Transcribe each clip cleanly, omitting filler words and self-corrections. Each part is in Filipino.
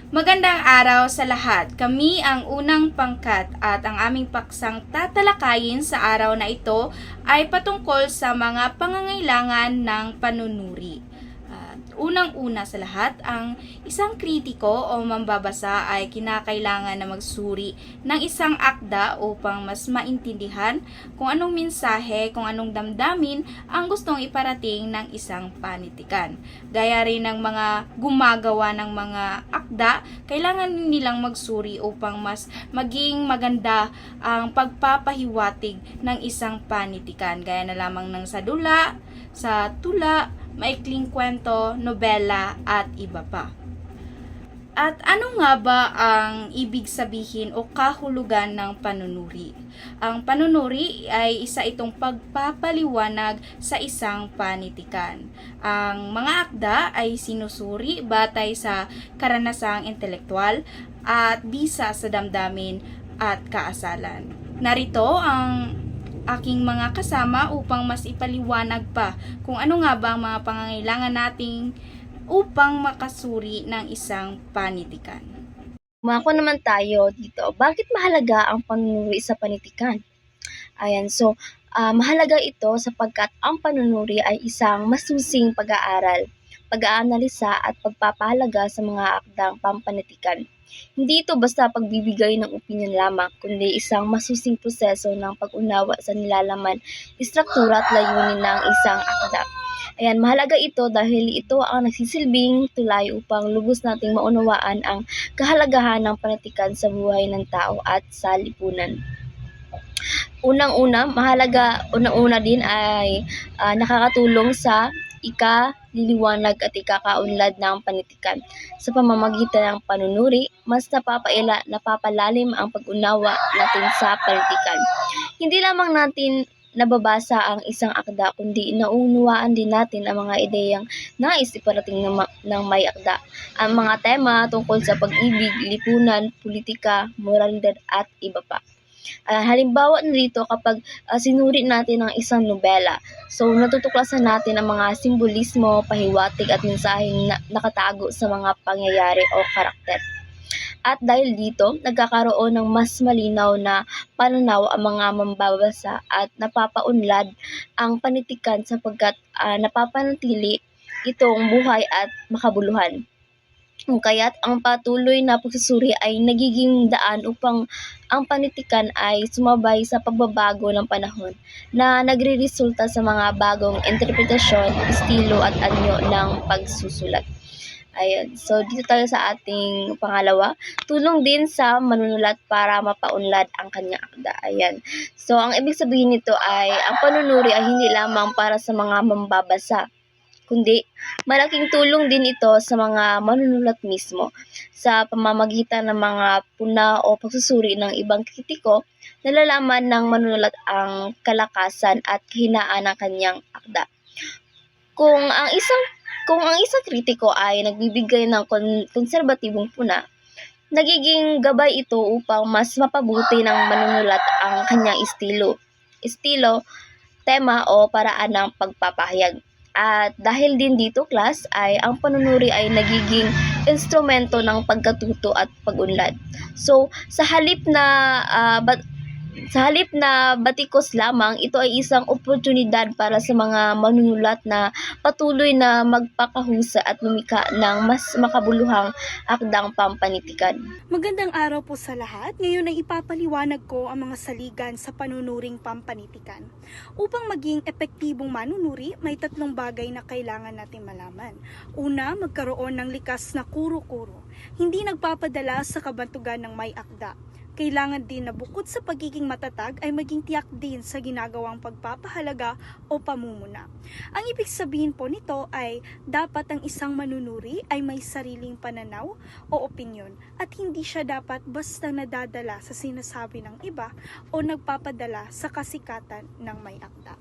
Magandang araw sa lahat. Kami ang unang pangkat at ang aming paksang tatalakayin sa araw na ito ay patungkol sa mga pangangailangan ng panunuri. Unang-una sa lahat, ang isang kritiko o mambabasa ay kinakailangan na magsuri ng isang akda upang mas maintindihan kung anong mensahe, kung anong damdamin ang gustong iparating ng isang panitikan. Gaya rin ng mga gumagawa ng mga akda, kailangan nilang magsuri upang mas maging maganda ang pagpapahiwatig ng isang panitikan. Gaya na lamang ng sa tula, maikling kwento, nobela at iba pa. At ano nga ba ang ibig sabihin o kahulugan ng panunuri? Ang panunuri ay isa itong pagpapaliwanag sa isang panitikan. Ang mga akda ay sinusuri batay sa karanasang intelektual at bisa sa damdamin at kaasalan. Narito ang aking mga kasama upang mas ipaliwanag pa kung ano nga ba ang mga pangangailangan nating upang makasuri ng isang panitikan. Umako naman tayo dito. Bakit mahalaga ang panunuri sa panitikan? Mahalaga ito sapagkat ang panunuri ay isang masusing pag-aaral, pag-aanalisa at pagpapahalaga sa mga akdang pampanitikan. Hindi ito basta pagbibigay ng opinyon lamang, kundi isang masusing proseso ng pag-unawa sa nilalaman, istruktura at layunin ng isang akda. Mahalaga ito dahil ito ang nagsisilbing tulay upang lubos nating maunawaan ang kahalagahan ng panitikan sa buhay ng tao at sa lipunan. Unang-una din ay nakakatulong sa ikaliliwanag at ikakaunlad ng panitikan. Sa pamamagitan ng panunuri, mas napapalalim ang pag-unawa natin sa panitikan. Hindi lamang natin nababasa ang isang akda, kundi naunawaan din natin ang mga ideyang nais iparating ng may akda. Ang mga tema tungkol sa pag-ibig, lipunan, politika, moralidad at iba pa. Halimbawa nito kapag sinuri natin ang isang nobela. So natutuklasan natin ang mga simbolismo, pahiwatig at mensaheng nakatago sa mga pangyayari o karakter. At dahil dito, nagkakaroon ng mas malinaw na pananaw ang mga mambabasa at napapaunlad ang panitikan sapagkat napapanatili itong buhay at makabuluhan. Kaya't ang patuloy na pagsusuri ay nagiging daan upang ang panitikan ay sumabay sa pagbabago ng panahon na nagreresulta sa mga bagong interpretasyon, estilo at anyo ng pagsusulat. So dito tayo sa ating pangalawa, tulong din sa manunulat para mapaunlad ang kanyang akda. So ang ibig sabihin nito ay ang panunuri ay hindi lamang para sa mga mambabasa, kundi malaking tulong din ito sa mga manunulat mismo. Sa pamamagitan ng mga puna o pagsusuri ng ibang kritiko, nalalaman ng manunulat ang kalakasan at kahinaan ng kanyang akda. Kung ang isang kritiko ay nagbibigay ng konserbatibong puna, nagiging gabay ito upang mas mapabuti ng manunulat ang kanyang estilo, tema o paraan ng pagpapahayag. At dahil din dito, ay ang panunuri ay nagiging instrumento ng pagkatuto at pag-unlad. So, sa halip na batikos lamang, ito ay isang oportunidad para sa mga manunulat na patuloy na magpakahusay at lumikha ng mas makabuluhang akdang pampanitikan. Magandang araw po sa lahat. Ngayon ay ipapaliwanag ko ang mga saligan sa panunuring pampanitikan. Upang maging epektibong manunuri, may 3 bagay na kailangan natin malaman. Una, magkaroon ng likas na kuro-kuro. Hindi nagpapadala sa kabantugan ng may akda. Kailangan din na bukod sa pagiging matatag ay maging tiyak din sa ginagawang pagpapahalaga o pamumuna. Ang ibig sabihin po nito ay dapat ang isang manunuri ay may sariling pananaw o opinyon at hindi siya dapat basta nadadala sa sinasabi ng iba o nagpapadala sa kasikatan ng may akda.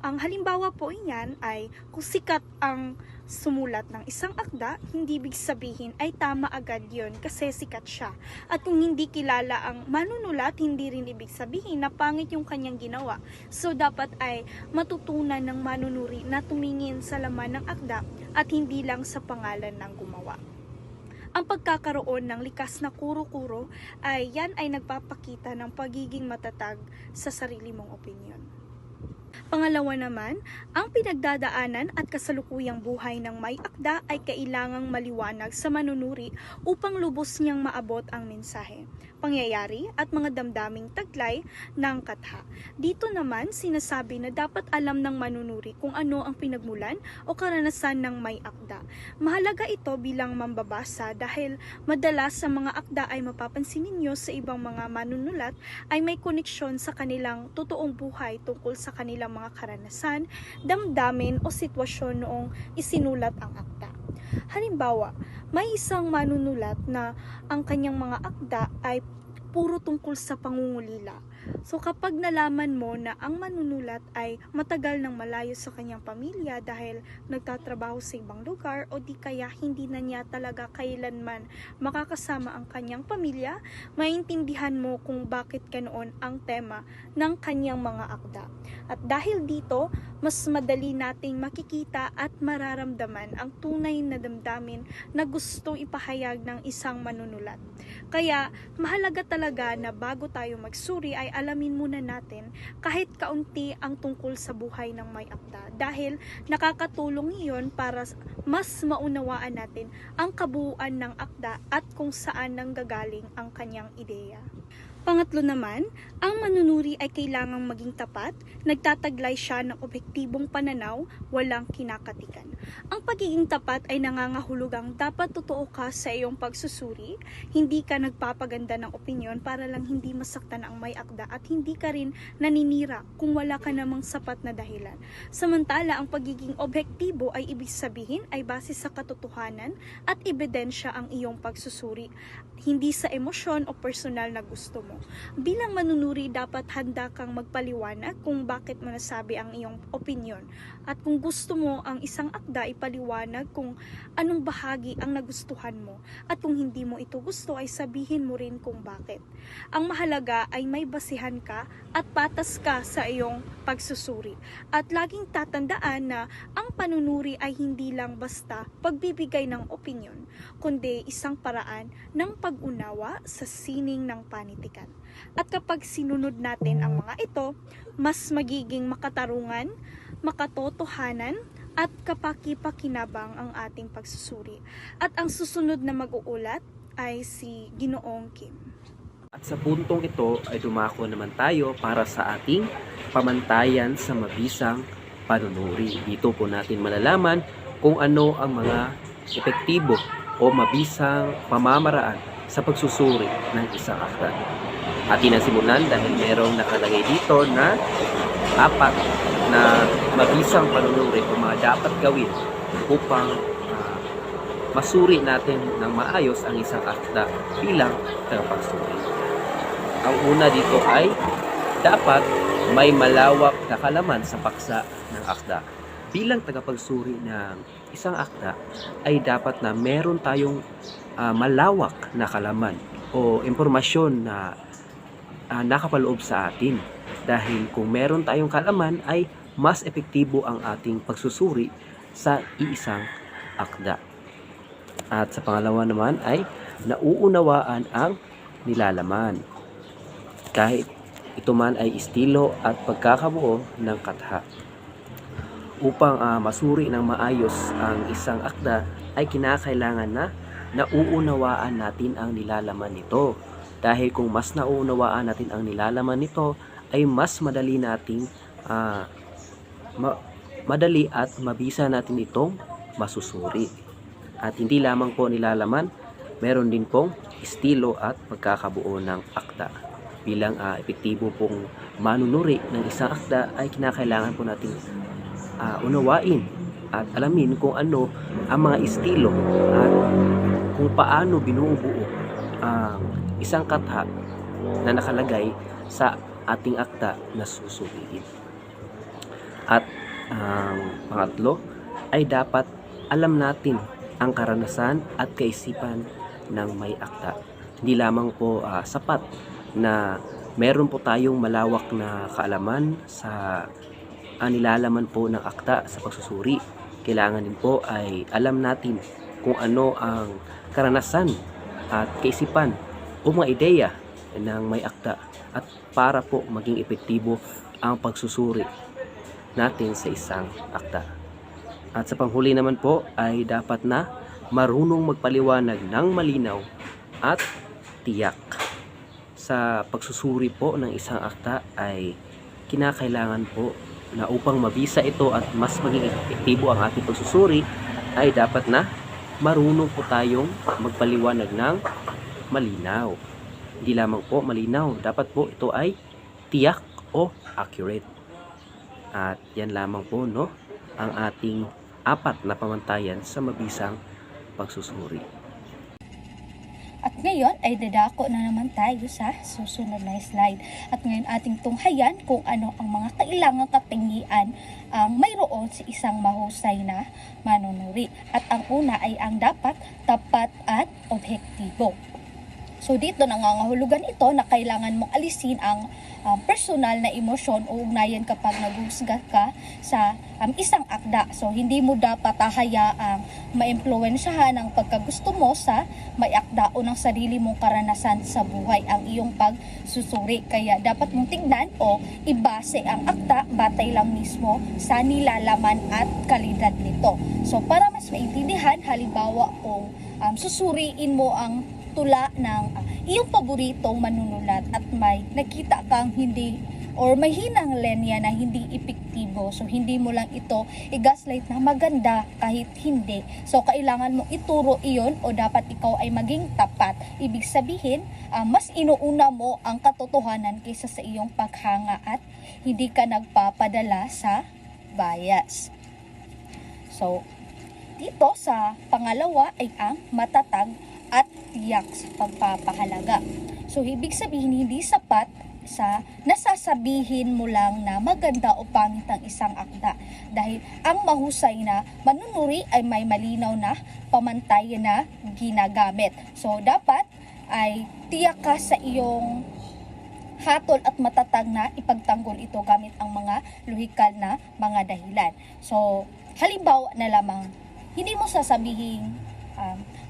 Ang halimbawa po niyan ay kung sikat ang sumulat ng isang akda, hindi ibig sabihin ay tama agad yon kasi sikat siya. At kung hindi kilala ang manunulat, hindi rin ibig sabihin na pangit yung kanyang ginawa. So dapat ay matutunan ng manunuri na tumingin sa laman ng akda at hindi lang sa pangalan ng gumawa. Ang pagkakaroon ng likas na kuro-kuro ay yan ay nagpapakita ng pagiging matatag sa sarili mong opinyon. Pangalawa naman, ang pinagdadaanan at kasalukuyang buhay ng may akda ay kailangang maliwanag sa manunuri upang lubos niyang maabot ang mensahe, pangyayari at mga damdaming taglay ng katha. Dito naman, sinasabi na dapat alam ng manunuri kung ano ang pinagmulan o karanasan ng may akda. Mahalaga ito bilang mambabasa dahil madalas sa mga akda ay mapapansin ninyo sa ibang mga manunulat ay may koneksyon sa kanilang totoong buhay tungkol sa kanilang mga karanasan, damdamin o sitwasyon noong isinulat ang akda. Halimbawa, may isang manunulat na ang kanyang mga akda ay puro tungkol sa pangungulila. So kapag nalaman mo na ang manunulat ay matagal nang malayo sa kanyang pamilya dahil nagtatrabaho sa ibang lugar o di kaya hindi na niya talaga kailanman makakasama ang kanyang pamilya, maintindihan mo kung bakit ganoon ang tema ng kanyang mga akda. At dahil dito, mas madali nating makikita at mararamdaman ang tunay na damdamin na gusto ipahayag ng isang manunulat. Kaya mahalaga talaga na bago tayo magsuri ay alamin muna natin kahit kaunti ang tungkol sa buhay ng may akda dahil nakakatulong iyon para mas maunawaan natin ang kabuuan ng akda at kung saan nanggagaling ang kanyang ideya. Pangatlo naman, ang manunuri ay kailangang maging tapat, nagtataglay siya ng objektibong pananaw, walang kinakatikan. Ang pagiging tapat ay nangangahulugang dapat totoo ka sa iyong pagsusuri, hindi ka nagpapaganda ng opinyon para lang hindi masaktan ang may akda at hindi ka rin naninira kung wala ka namang sapat na dahilan. Samantala, ang pagiging objektibo ay ibig sabihin ay base sa katotohanan at ebidensya ang iyong pagsusuri, hindi sa emosyon o personal na gusto mo. Bilang manunuri, dapat handa kang magpaliwanag kung bakit mo nasabi ang iyong opinyon. At kung gusto mo ang isang akda, ipaliwanag kung anong bahagi ang nagustuhan mo. At kung hindi mo ito gusto, ay sabihin mo rin kung bakit. Ang mahalaga ay may basihan ka at patas ka sa iyong pagsusuri. At laging tatandaan na ang panunuri ay hindi lang basta pagbibigay ng opinyon, kundi isang paraan ng pag-unawa sa sining ng panitikan. At kapag sinunod natin ang mga ito, mas magiging makatarungan, makatotohanan, at kapaki-pakinabang ang ating pagsusuri. At ang susunod na mag-uulat ay si Ginoong Kim. At sa puntong ito ay dumako naman tayo para sa ating pamantayan sa mabisang panunuri. Dito po natin malalaman kung ano ang mga epektibo o mabisang pamamaraan sa pagsusuri ng isang akda. Atin na simulan dahil merong nakalagay dito na 4 na mabisang panunuri o mga dapat gawin upang masuri natin ng maayos ang isang akda bilang tagapagsuri. Ang una dito ay dapat may malawak na kalaman sa paksa ng akda. Bilang tagapagsuri ng isang akda ay dapat na meron tayong malawak na kalaman o impormasyon na nakapaloob sa atin. Dahil kung meron tayong kalaman ay mas epektibo ang ating pagsusuri sa iisang akda. At sa pangalawa naman ay nauunawaan ang nilalaman. Kahit ito man ay estilo at pagkakabuo ng katha. Upang masuri ng maayos ang isang akda ay kinakailangan na nauunawaan natin ang nilalaman nito. Dahil kung mas nauunawaan natin ang nilalaman nito, ay mas madali nating madali at mabisa natin itong masusuri. At hindi lamang po nilalaman, meron din pong estilo at pagkakabuo ng akda. Bilang epektibo pong manunuri ng isang akda ay kinakailangan po natin unawain at alamin kung ano ang mga estilo at kung paano binubuo ang isang katha na nakalagay sa ating akda na susuriin. At ang pangatlo ay dapat alam natin ang karanasan at kaisipan ng may akda. Hindi lamang po sapat na meron po tayong malawak na kaalaman sa nilalaman po ng akda sa pagsusuri. Kailangan din po ay alam natin kung ano ang karanasan at kaisipan o mga ideya ng may akda at para po maging epektibo ang pagsusuri natin sa isang akda. At sa panghuli naman po ay dapat na marunong magpaliwanag ng malinaw at tiyak. Sa pagsusuri po ng isang akda ay kinakailangan po na upang mabisa ito at mas maging epektibo ang ating pagsusuri ay dapat na marunong po tayong magpaliwanag ng malinaw. Hindi lamang po malinaw, dapat po ito ay tiyak o accurate. At yan lamang po ang ating 4 na pamantayan sa mabisang pagsusuri. At ngayon ay dadako na naman tayo sa susunod na slide. At ngayon ating tunghayan kung ano ang mga kailangang katangian ang mayroon sa isang mahusay na manunuri. At ang una ay ang dapat tapat at objektibo. So dito nangangahulugan ito na kailangan mong alisin ang personal na emosyon o ugnayan kapag naghusga ka sa isang akda. So hindi mo dapat hayaang maimpluwensyahan ang pagkagusto mo sa may akda o ng sarili mong karanasan sa buhay ang iyong pagsusuri. Kaya dapat mong tignan o ibase ang akda batay lang mismo sa nilalaman at kalidad nito. So para mas maintindihan, halimbawa kung susuriin mo ang tula ng iyong paboritong manunulat at may nakita kang hindi or may hinang linya na hindi epektibo, so hindi mo lang ito i-gaslight na maganda kahit hindi. So kailangan mo ituro iyon o dapat ikaw ay maging tapat. Ibig sabihin, mas inuuna mo ang katotohanan kaysa sa iyong paghanga at hindi ka nagpapadala sa bias. So dito sa pangalawa ay ang matatag at tiyak sa pagpapahalaga. So, ibig sabihin, hindi sapat sa nasasabihin mo lang na maganda o pangit ang isang akda. Dahil ang mahusay na manunuri ay may malinaw na pamantayan na ginagamit. So, dapat ay tiyak ka sa iyong hatol at matatag na ipagtanggol ito gamit ang mga lohikal na mga dahilan. So, halimbawa na lamang, hindi mo sasabihin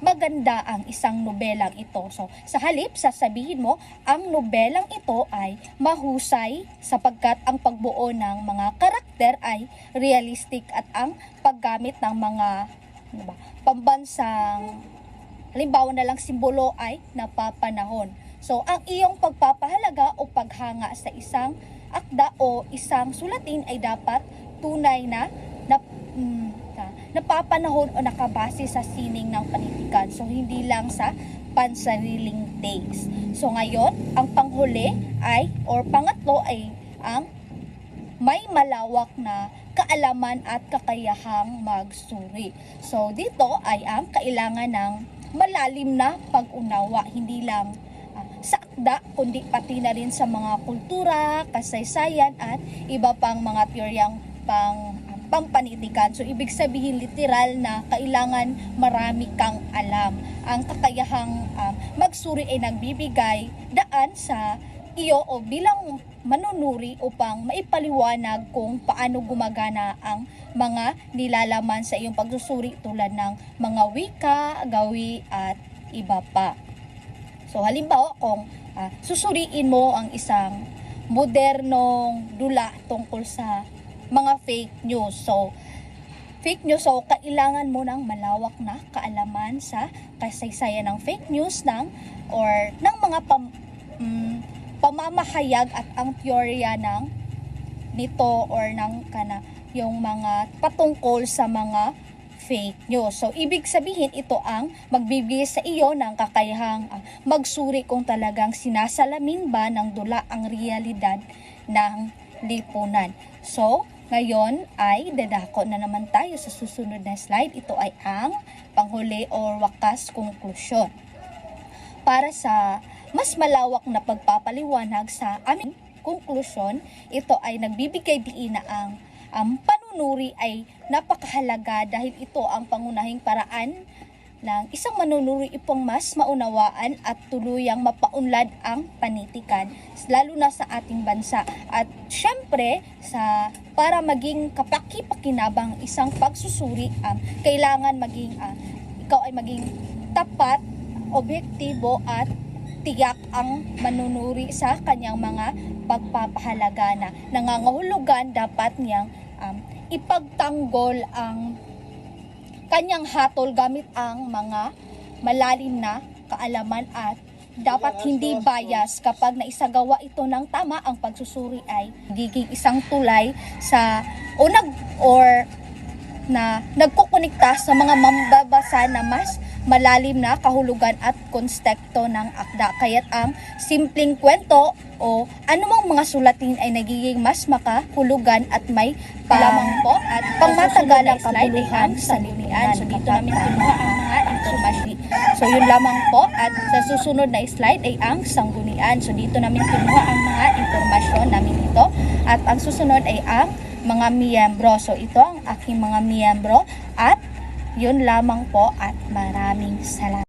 maganda ang isang nobelang ito. So, sa halip, sasabihin mo, ang nobelang ito ay mahusay sapagkat ang pagbuo ng mga karakter ay realistic at ang paggamit ng mga pambansang, halimbawa na lang simbolo ay napapanahon. So, ang iyong pagpapahalaga o paghanga sa isang akda o isang sulatin ay dapat tunay na napapanahon o nakabase sa sining ng panitikan. So, hindi lang sa pansariling takes. So, ngayon, ang panghuli ay, or pangatlo ay ang may malawak na kaalaman at kakayahang magsuri. So, dito ay ang kailangan ng malalim na pag-unawa, hindi lang sa akda, kundi pati na rin sa mga kultura, kasaysayan at iba pang mga teoryang pangpanitikan. So, ibig sabihin literal na kailangan marami kang alam. Ang kakayahang magsuri ay nagbibigay daan sa iyo o bilang manunuri upang maipaliwanag kung paano gumagana ang mga nilalaman sa iyong pagsusuri tulad ng mga wika, gawi at iba pa. So, halimbawa kung susuriin mo ang isang modernong dula tungkol sa mga fake news. So, kailangan mo ng malawak na kaalaman sa kasaysayan ng fake news or ng mga pamamahayag at ang teorya nito or yung mga patungkol sa mga fake news. So, ibig sabihin ito ang magbibigay sa iyo ng kakayahang magsuri kung talagang sinasalamin ba ng dula ang realidad ng lipunan. So, ngayon ay dadako na naman tayo sa susunod na slide. Ito ay ang panghuli o wakas konklusyon. Para sa mas malawak na pagpapaliwanag sa aming konklusyon, ito ay nagbibigay diin na ang panunuri ay napakahalaga dahil ito ang pangunahing paraan ng isang manunuri upang mas maunawaan at tuluyang mapaunlad ang panitikan, lalo na sa ating bansa. At syempre, para maging kapaki-pakinabang isang pagsusuri, kailangan ikaw ay maging tapat, objektibo at tiyak ang manunuri sa kanyang mga pagpapahalaga na nangangahulugan dapat niyang ipagtanggol ang kanyang hatol gamit ang mga malalim na kaalaman at dapat hindi bias kapag naisagawa ito ng tama. Ang pagsusuri ay giging isang tulay sa na nagkukunikta sa mga mambabasa na mas malalim na kahulugan at konteksto ng akda. Kaya't ang simpleng kwento o anumang mga sulatin ay nagiging mas makahulugan at may lamang po at pangmatagalang kabuluhan sa linian. So dito namin kinuha ang mga information. So yun lamang po at sa susunod na slide ay ang sanggunian. So dito namin kinuha ang mga impormasyon namin dito at ang susunod ay ang mga miyembro. So ito ang aking mga miyembro at yun lamang po at maraming salamat.